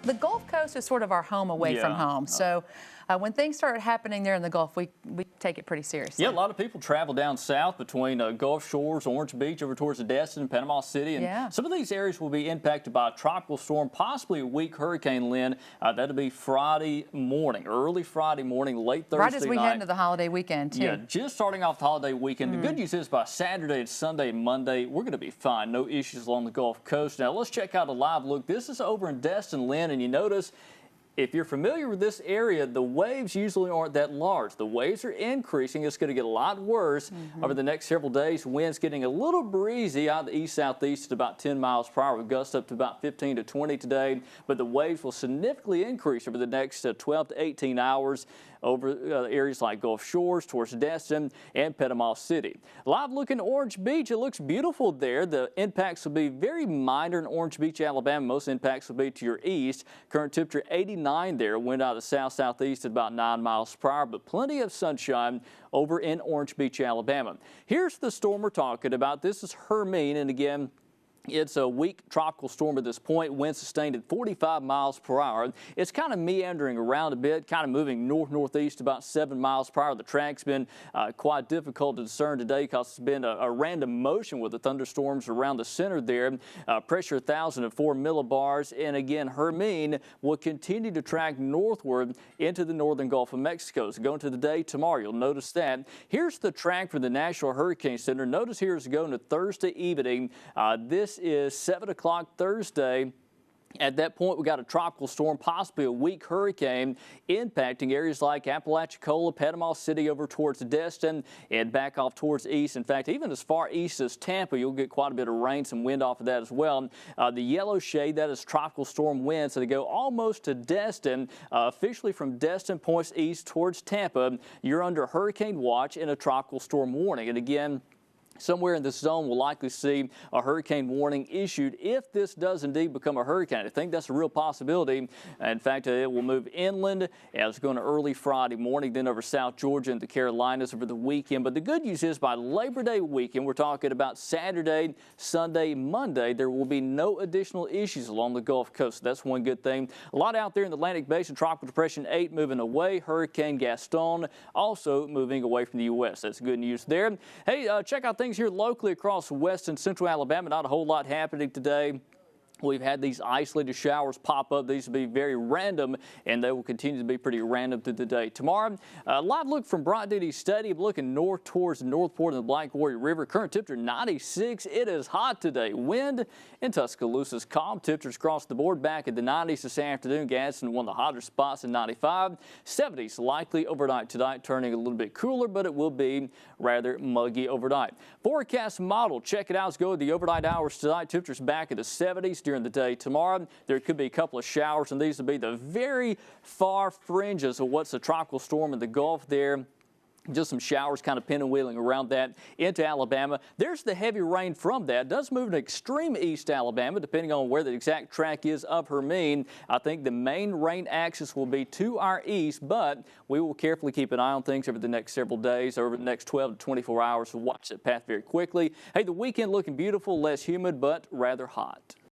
the Gulf Coast is sort of our home away from home. So when things start happening there in the Gulf, we take it pretty seriously. Yeah, a lot of people travel down south between Gulf Shores, Orange Beach, over towards Destin, Panama City. And some of these areas will be impacted by a tropical storm, possibly a weak hurricane, Lynn. That'll be Friday morning, early Friday morning, late Thursday night. Right as we head into the holiday weekend, too. Yeah, just starting off the holiday weekend. The good news is by Saturday and Sunday and Monday, we're going to be fine. No issues along the Gulf Coast. Now, let's check out a live look. This is over in Destin, Lynn, and you notice, if you're familiar with this area, the waves usually aren't that large. The waves are increasing. It's going to get a lot worse over the next several days. Winds getting a little breezy out of the east-southeast at about 10 miles per hour, with gusts up to about 15 to 20 today. But the waves will significantly increase over the next 12 to 18 hours over areas like Gulf Shores, towards Destin and Panama City. Live look in Orange Beach. It looks beautiful there. The impacts will be very minor in Orange Beach, Alabama. Most impacts will be to your east. Current temperature 89 there. Wind out of the south-southeast at about 9 miles per hour, but plenty of sunshine over in Orange Beach, Alabama. Here's the storm we're talking about. This is Hermine, and again, it's a weak tropical storm at this point. Wind sustained at 45 miles per hour. It's kind of meandering around a bit, kind of moving north-northeast about 7 miles per hour. The track's been quite difficult to discern today because it's been a random motion with the thunderstorms around the center there. Pressure 1,004 millibars. And again, Hermine will continue to track northward into the northern Gulf of Mexico. So going to the day tomorrow, you'll notice that. Here's the track for the National Hurricane Center. Notice here is going to Thursday evening. This is 7 o'clock Thursday. At that point, we got a tropical storm, possibly a weak hurricane, impacting areas like Apalachicola, Panama City over towards Destin, and back off towards east. In fact, even as far east as Tampa, you'll get quite a bit of rain, some wind off of that as well. The yellow shade, that is tropical storm wind, so they go almost to Destin. Officially from Destin points east towards Tampa. You're under hurricane watch and a tropical storm warning. And again, somewhere in this zone we'll likely see a hurricane warning issued if this does indeed become a hurricane. I think that's a real possibility. In fact, it will move inland as going to early Friday morning, then over South Georgia and the Carolinas over the weekend. But the good news is by Labor Day weekend, we're talking about Saturday, Sunday, Monday, there will be no additional issues along the Gulf Coast. That's one good thing. A lot out there in the Atlantic Basin. Tropical Depression 8 moving away. Hurricane Gaston also moving away from the U.S. That's good news there. Hey, check out things here locally across west and central Alabama. Not a whole lot happening today. We've had these isolated showers pop up. These will be very random, and they will continue to be pretty random through the day. Tomorrow, a live look from Bryant Denny Stadium, looking north towards Northport and the Black Warrior River. Current temperature 96. It is hot today. Wind in Tuscaloosa's calm. Temperatures across the board back at the 90s this afternoon. Gadsden, one of the hotter spots in 95. 70s likely overnight tonight, turning a little bit cooler, but it will be rather muggy overnight. Forecast model, check it out. Let's go with the overnight hours tonight. Temperatures back at the 70s. During the day tomorrow, there could be a couple of showers, and these will be the very far fringes of what's a tropical storm in the Gulf there. Just some showers kind of pinwheeling around that into Alabama. There's the heavy rain from that. It does move to extreme east Alabama, depending on where the exact track is of Hermine. I think the main rain axis will be to our east, but we will carefully keep an eye on things over the next several days, over the next 12 to 24 hours to watch that path very quickly. Hey, the weekend looking beautiful, less humid, but rather hot.